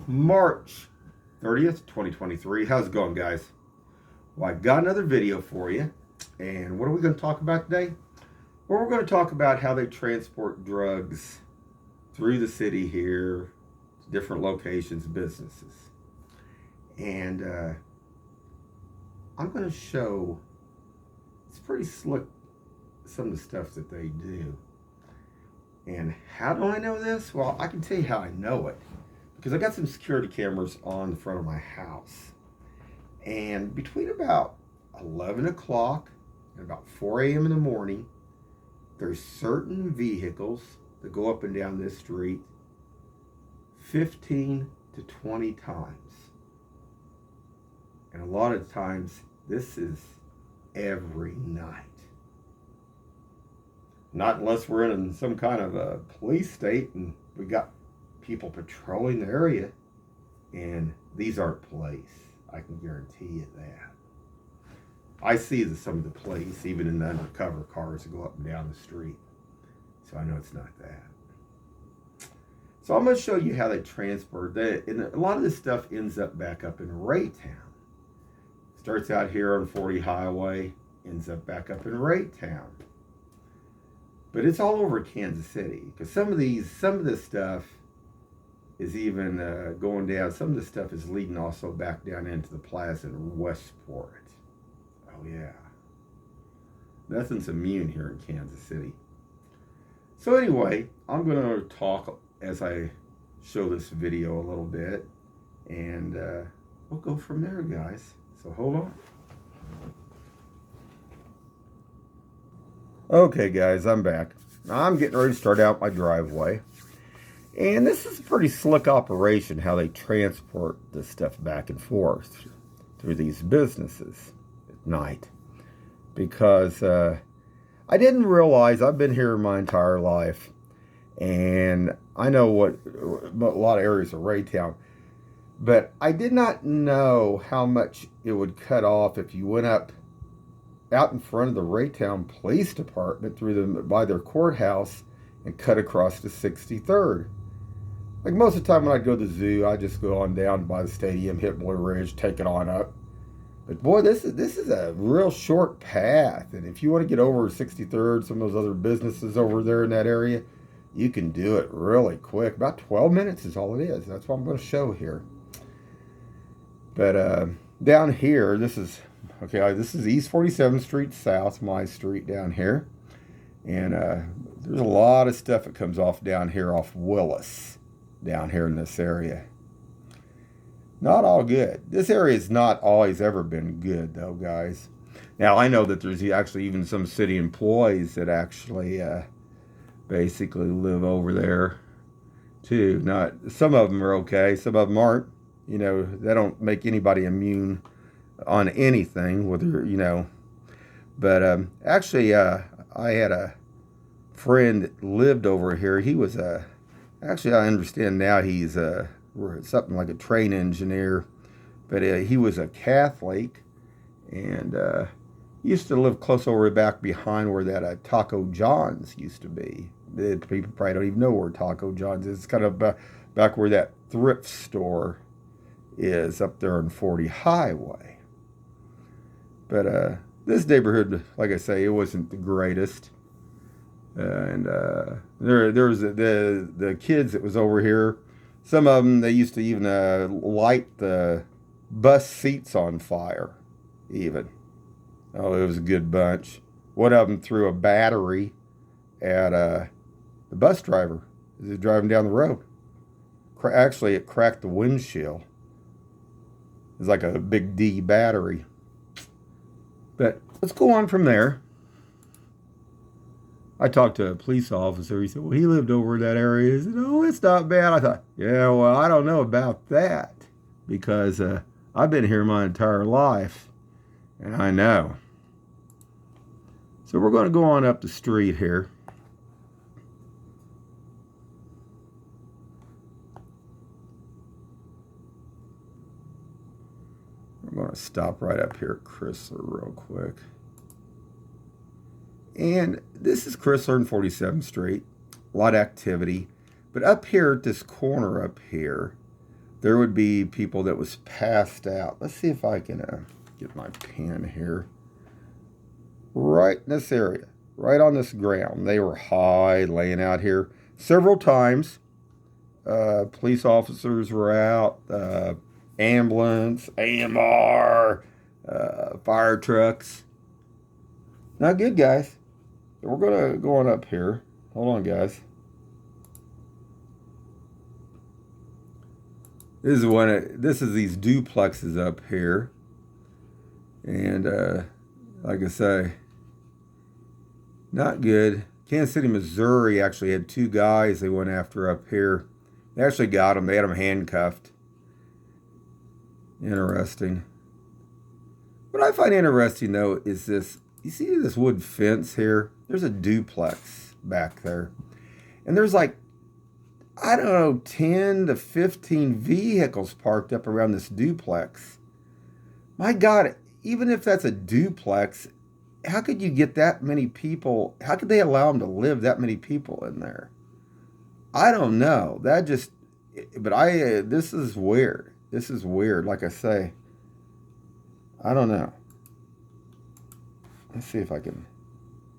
March 30th, 2023. How's it going, guys? Well, I got another video for you. And what are we going to talk about today? Well, we're going to talk about how they transport drugs through the city here, to different locations, businesses. And I'm going to show, it's pretty slick, some of the stuff that they do. And how do I know this? Well, I can tell you how I know it. Because I got some security cameras on the front of my house. And between about 11 o'clock and about 4 a.m. in the morning, there's certain vehicles that go up and down this street 15 to 20 times. And a lot of times, this is every night. Not unless we're in some kind of a police state and we got people patrolling the area, and these aren't police. I can guarantee you that. I see some of the police, even in the undercover cars, that go up and down the street. So I know it's not that. So I'm going to show you how they transport that. And a lot of this stuff ends up back up in Raytown. Starts out here on 40 Highway, ends up back up in Raytown. But it's all over Kansas City. Because some of this stuff is even going down. Some of the stuff is leading also back down into the plaza in Westport. Oh yeah. Nothing's immune here in Kansas City. So anyway, I'm going to talk as I show this video a little bit. And we'll go from there, guys. So hold on. Okay, guys, I'm back. Now I'm getting ready to start out my driveway. And this is a pretty slick operation, how they transport this stuff back and forth through these businesses at night. Because I didn't realize, I've been here my entire life, and I know what a lot of areas of Raytown, but I did not know how much it would cut off if you went up out in front of the Raytown Police Department by their courthouse and cut across to 63rd. Like most of the time when I'd go to the zoo, I'd just go on down by the stadium, hit Blue Ridge, take it on up. But boy, this is a real short path. And if you want to get over 63rd, some of those other businesses over there in that area, you can do it really quick. About 12 minutes is all it is. That's what I'm going to show here. But down here, this is East 47th Street South, my street down here. And there's a lot of stuff that comes off down here off Willis. Down here in this area. Not all good. This area has not always ever been good, though, guys. Now, I know that there's actually even some city employees that actually basically live over there, too. Some of them are okay. Some of them aren't. You know, they don't make anybody immune on anything, whether, you know. But actually, I had a friend that lived over here. He was actually, I understand now he's something like a train engineer, but he was a Catholic, and he used to live close over back behind where that Taco John's used to be. People probably don't even know where Taco John's is. It's kind of back where that thrift store is up there on 40 Highway. But this neighborhood, like I say, it wasn't the greatest. And there was the kids that was over here. Some of them, they used to even light the bus seats on fire, even. Oh, it was a good bunch. One of them threw a battery at the bus driver as he was driving down the road. Actually, it cracked the windshield. It was like a big D battery. But let's go on from there. I talked to a police officer. He said, well, he lived over in that area. He said, oh, it's not bad. I thought, yeah, well, I don't know about that because I've been here my entire life, and I know. So we're going to go on up the street here. We're going to stop right up here at Chrysler real quick. And this is Chrysler and 47th Street. A lot of activity. But up here at this corner up here, there would be people that was passed out. Let's see if I can get my pen here. Right in this area, right on this ground. They were high, laying out here several times. Police officers were out, ambulance, AMR, fire trucks. Not good, guys. We're go on up here. Hold on, guys. This is these duplexes up here, and like I say, not good. Kansas City, Missouri actually had 2 guys they went after up here. They actually got them. They had them handcuffed. Interesting. What I find interesting, though, is this. You see this wood fence here? There's a duplex back there. And there's like, I don't know, 10 to 15 vehicles parked up around this duplex. My God, even if that's a duplex, how could you get that many people? How could they allow them to live that many people in there? I don't know. This is weird. This is weird, like I say. I don't know. Let's see if I can.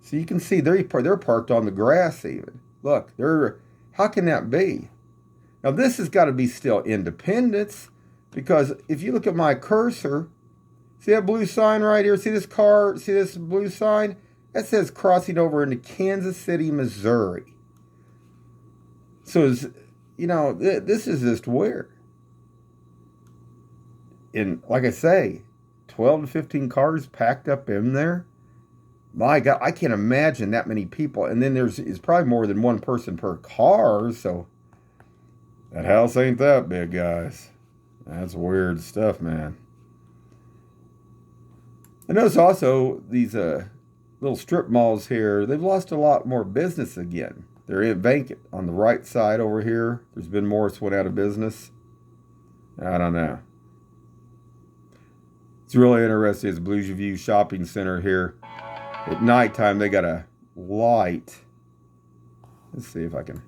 So you can see they're parked on the grass even. Look, how can that be? Now this has got to be still Independence, because if you look at my cursor, see that blue sign right here? See this car? See this blue sign? That says crossing over into Kansas City, Missouri. So, this is just weird. And like I say, 12 to 15 cars packed up in there. My God, I can't imagine that many people. And then there's probably more than one person per car. So that house ain't that big, guys. That's weird stuff, man. I notice also these little strip malls here, they've lost a lot more business again. They're vacant on the right side over here. There's been more that's went out of business. I don't know. It's really interesting. It's Blues View Shopping Center here. At nighttime, they got a light. Let's see if I can.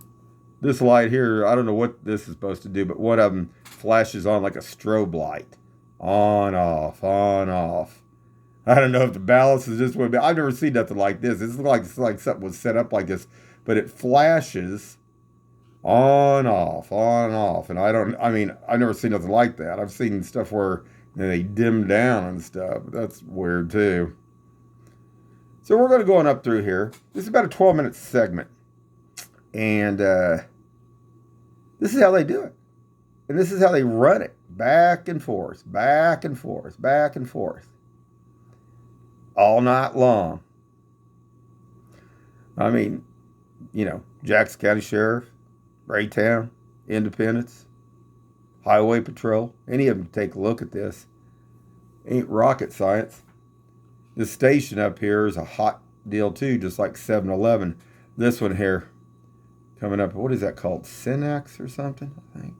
This light here, I don't know what this is supposed to do, but one of them flashes on like a strobe light. On, off, on, off. I don't know if the balance is this way, but I've never seen nothing like this. It's like something was set up like this, but it flashes on, off, on, off. And I've never seen nothing like that. I've seen stuff where they dim down and stuff. That's weird too. So we're going to go on up through here. This is about a 12-minute segment. And this is how they do it. And this is how they run it. Back and forth, back and forth, back and forth. All night long. I mean, Jackson County Sheriff, Raytown, Independence, Highway Patrol. Any of them take a look at this. Ain't rocket science. This station up here is a hot deal too, just like 7-Eleven. This one here, coming up, what is that called? Cinex or something, I think.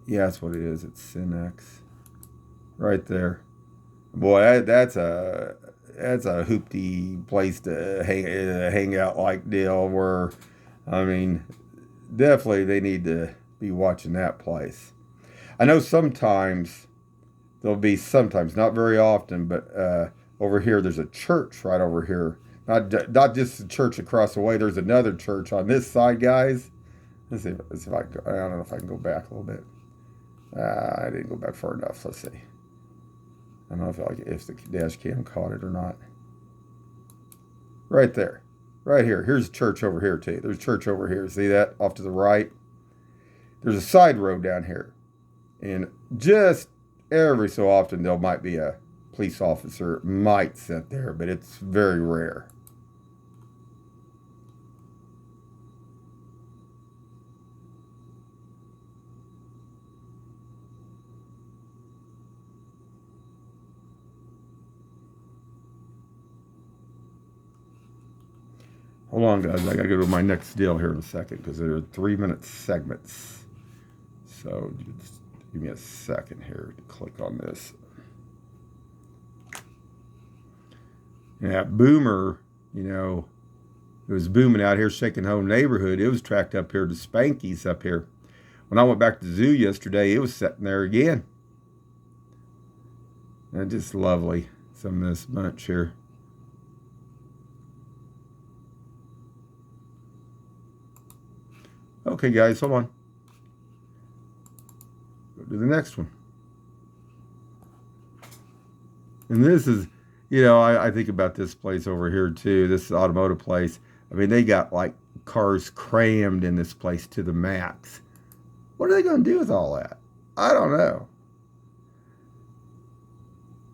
Yeah, that's what it is. It's Cinex. Right there. Boy, that's a hoopty place to hang out like deal where, definitely they need to be watching that place. I know sometimes, not very often, but over here there's a church right over here. Not just the church across the way. There's another church on this side, guys. Let's see if I can, I don't know if I can go back a little bit. I didn't go back far enough. Let's see. I don't know if the dash cam caught it or not. Right there. Right here. Here's a church over here, too. There's a church over here. See that? Off to the right. There's a side road down here. And just every so often, there might be a police officer might sit there, but it's very rare. Hold on, guys. I got to go to my next deal here in a second because there are 3-minute segments. So just give me a second here to click on this. Yeah, Boomer, it was booming out here, Shaking Home neighborhood. It was tracked up here to Spanky's up here. When I went back to the zoo yesterday, it was sitting there again. And just lovely, some of this bunch here. Okay, guys, hold on. Go to the next one. And this is, I think about this place over here too. This automotive place. I mean, they got like cars crammed in this place to the max. What are they going to do with all that? I don't know.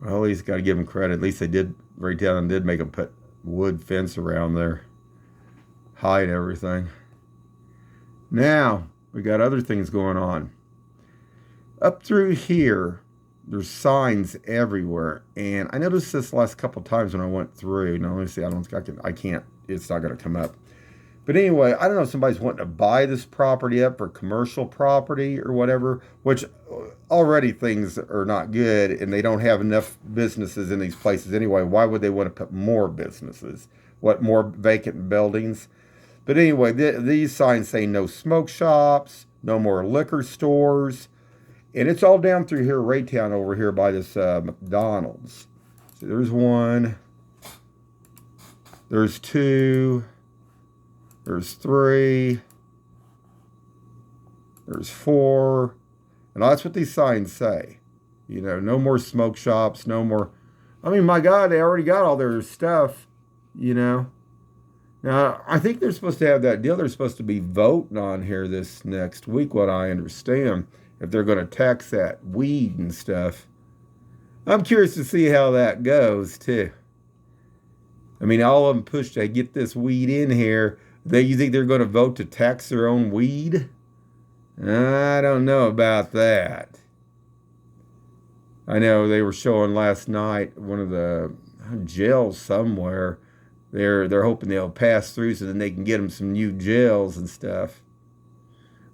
Well, at least got to give them credit. At least they did, right down and did make them put wood fence around there, hide everything. Now, we got other things going on. Up through here, there's signs everywhere. And I noticed this last couple times when I went through. Now, let me see. I can't, it's not going to come up. But anyway, I don't know if somebody's wanting to buy this property up for commercial property or whatever, which already things are not good and they don't have enough businesses in these places anyway. Why would they want to put more businesses? More vacant buildings? But anyway, these signs say no smoke shops, no more liquor stores. And it's all down through here, Raytown over here by this McDonald's. So there's one. There's two. There's three. There's four. And that's what these signs say. No more smoke shops, no more. I mean, my God, they already got all their stuff, Now, I think they're supposed to have that deal. They're supposed to be voting on here this next week, what I understand, if they're going to tax that weed and stuff. I'm curious to see how that goes, too. I mean, all of them push to get this weed in here. You think they're going to vote to tax their own weed? I don't know about that. I know they were showing last night one of the jails somewhere. They're hoping they'll pass through so then they can get them some new jails and stuff.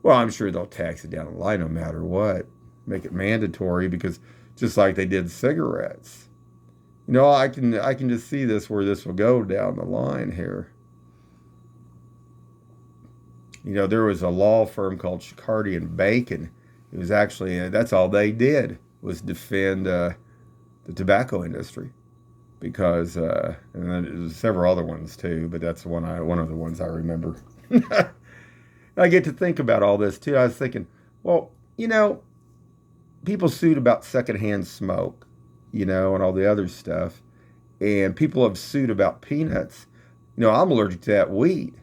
Well, I'm sure they'll tax it down the line no matter what. Make it mandatory because just like they did cigarettes. I can just see where this will go down the line here. There was a law firm called Chicardi and Bacon. It was actually, that's all they did was defend the tobacco industry. Because, and then there's several other ones too, but that's one of the ones I remember. I get to think about all this too. I was thinking, well, people sued about secondhand smoke, and all the other stuff. And people have sued about peanuts. I'm allergic to that weed.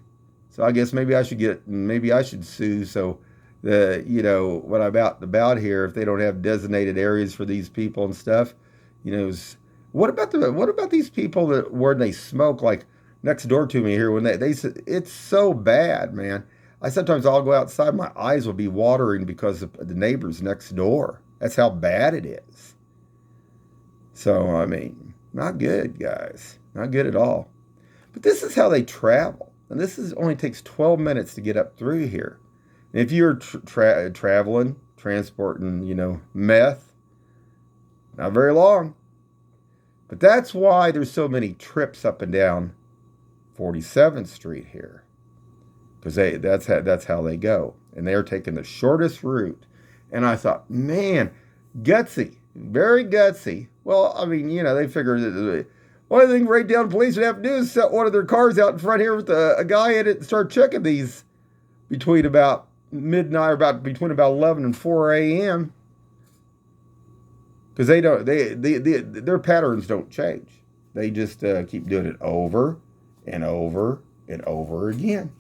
So I guess maybe I should sue. So what I'm about here, if they don't have designated areas for these people and stuff, what about these people where they smoke like next door to me here when they it's so bad, man. I'll go outside, my eyes will be watering because of the neighbors next door. That's how bad it is. So, I mean, not good, guys. Not good at all. But this is how they travel. And only takes 12 minutes to get up through here. And if you're traveling, transporting, meth, not very long. But that's why there's so many trips up and down 47th Street here. Because that's how they go. And they're taking the shortest route. And I thought, man, gutsy. Very gutsy. Well, I mean, they figured that one thing Raytown police would have to do is set one of their cars out in front here with a guy in it and start checking these between about midnight or between about 11 and 4 a.m. Because their patterns don't change. They just keep doing it over and over and over again.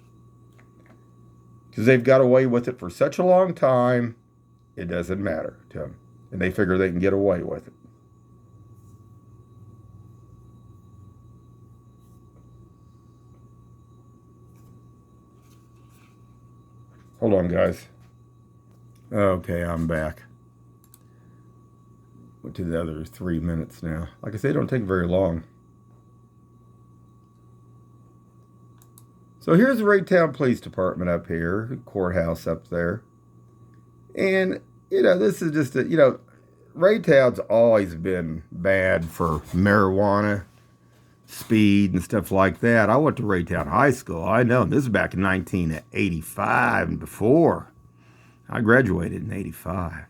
Because they've got away with it for such a long time, it doesn't matter to them. And they figure they can get away with it. Hold on, guys. Okay, I'm back. Went to the other 3 minutes now. Like I say, it don't take very long. So here's the Raytown Police Department up here, the courthouse up there. And, this is just Raytown's always been bad for marijuana, speed, and stuff like that. I went to Raytown High School. I know. This is back in 1985 and before. I graduated in 85.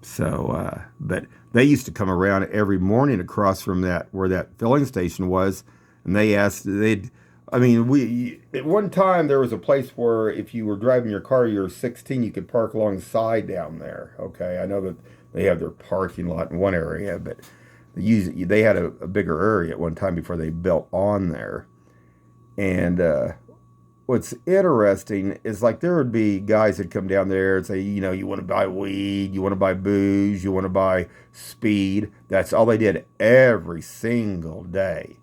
So, but they used to come around every morning across from that where that filling station was, and they asked they'd. I mean, we at one time there was a place where if you were driving your car, you were 16, you could park alongside down there. Okay, I know that they have their parking lot in one area, but they had a bigger area at one time before they built on there. And what's interesting is like there would be guys that come down there and say, you know, you want to buy weed, you want to buy booze, you want to buy speed. That's all they did every single day.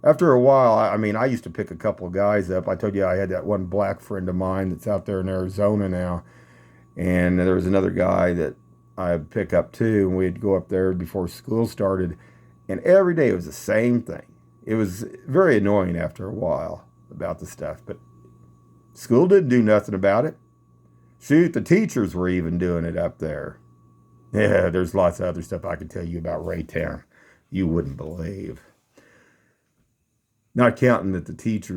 After a while, I mean, I used to pick a couple of guys up. I told you I had that one black friend of mine that's out there in Arizona now. And there was another guy that I'd pick up too. And we'd go up there before school started. And every day it was the same thing. It was very annoying after a while about the stuff. But school didn't do nothing about it. Shoot, the teachers were even doing it up there. Yeah, there's lots of other stuff I could tell you about Raytown you wouldn't believe. Not counting that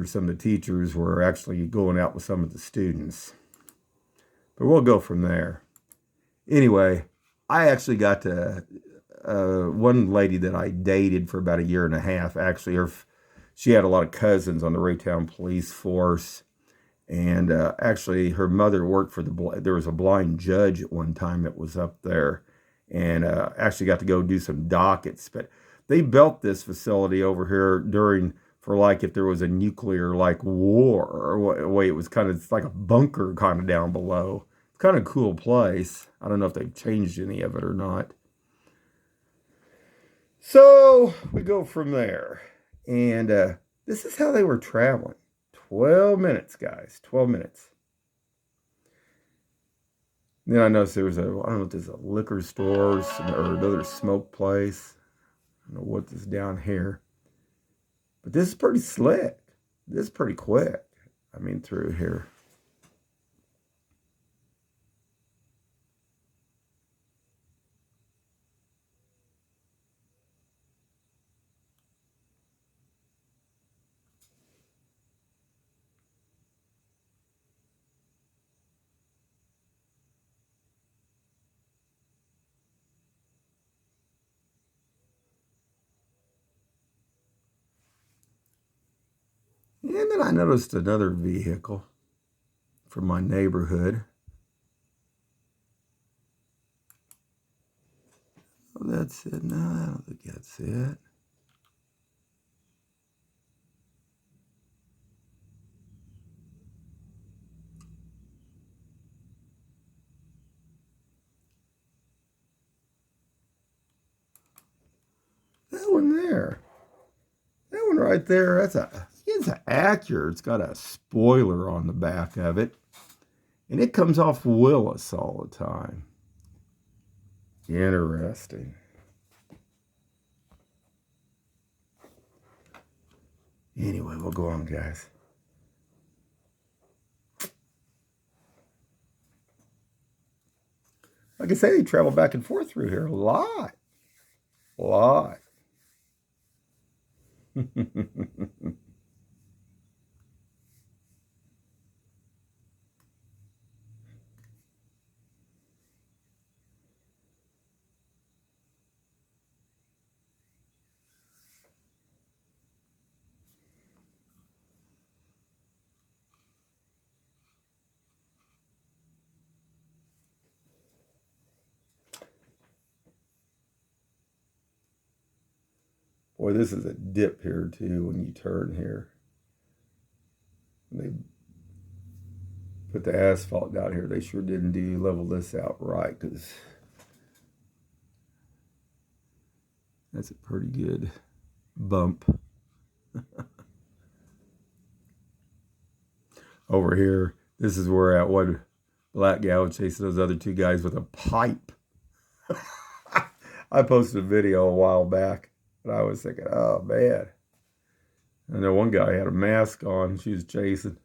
some of the teachers were actually going out with some of the students. But we'll go from there. Anyway, I actually got to one lady that I dated for about a year and a half. Actually, she had a lot of cousins on the Raytown police force. And actually, her mother worked for there was a blind judge at one time that was up there and actually got to go do some dockets. But they built this facility over here for like if there was a nuclear like war or way it was it's like a bunker kind of down below. It's kind of a cool place. I don't know if they've changed any of it or not. So we go from there. And this is how they were traveling. 12 minutes, guys. 12 minutes. Then I noticed I don't know if there's a liquor store or another smoke place. I don't know what is down here. But this is pretty slick. This is pretty quick. I mean, through here. And then I noticed another vehicle from my neighborhood. Oh, that's it. No, I don't think that's it. That one there. That one right there, it's an Acura. It's got a spoiler on the back of it. And it comes off Willis all the time. Interesting. Anyway, we'll go on, guys. Like I say, they travel back and forth through here a lot. A lot. Boy, this is a dip here too when you turn here. They put the asphalt down here. They sure didn't level this out right because that's a pretty good bump. Over here, this is where that one black gal was chasing those other two guys with a pipe. I posted a video a while back, and I was thinking, oh man. I know one guy had a mask on. She was chasing.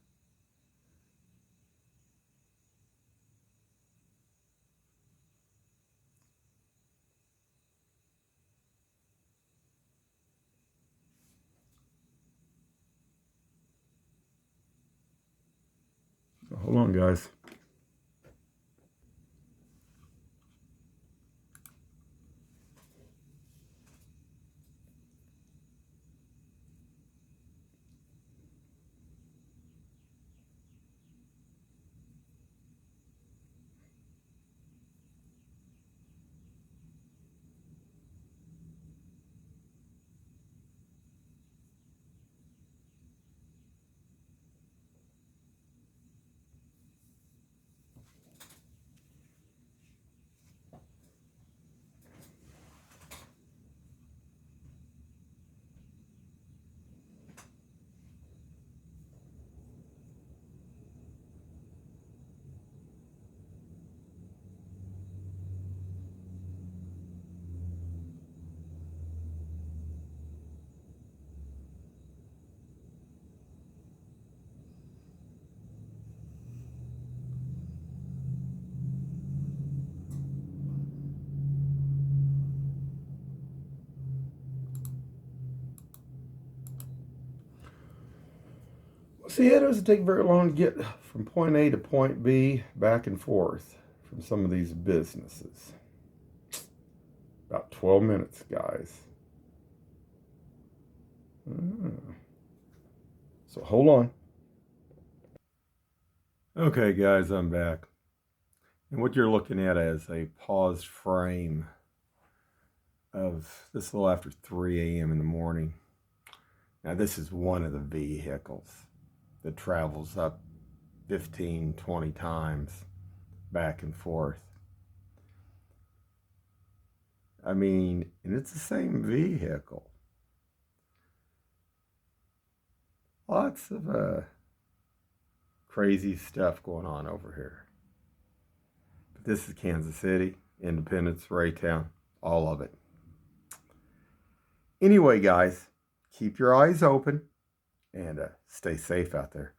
Hold on, guys. See, it doesn't take very long to get from point A to point B back and forth from some of these businesses. About 12 minutes, guys. So hold on. Okay, guys, I'm back. And what you're looking at is a paused frame of this a little after 3 a.m. in the morning. Now, this is one of the vehicles that travels up 15, 20 times back and forth. I mean, and it's the same vehicle. Lots of crazy stuff going on over here. But this is Kansas City, Independence, Raytown, all of it. Anyway, guys, keep your eyes open and stay safe out there.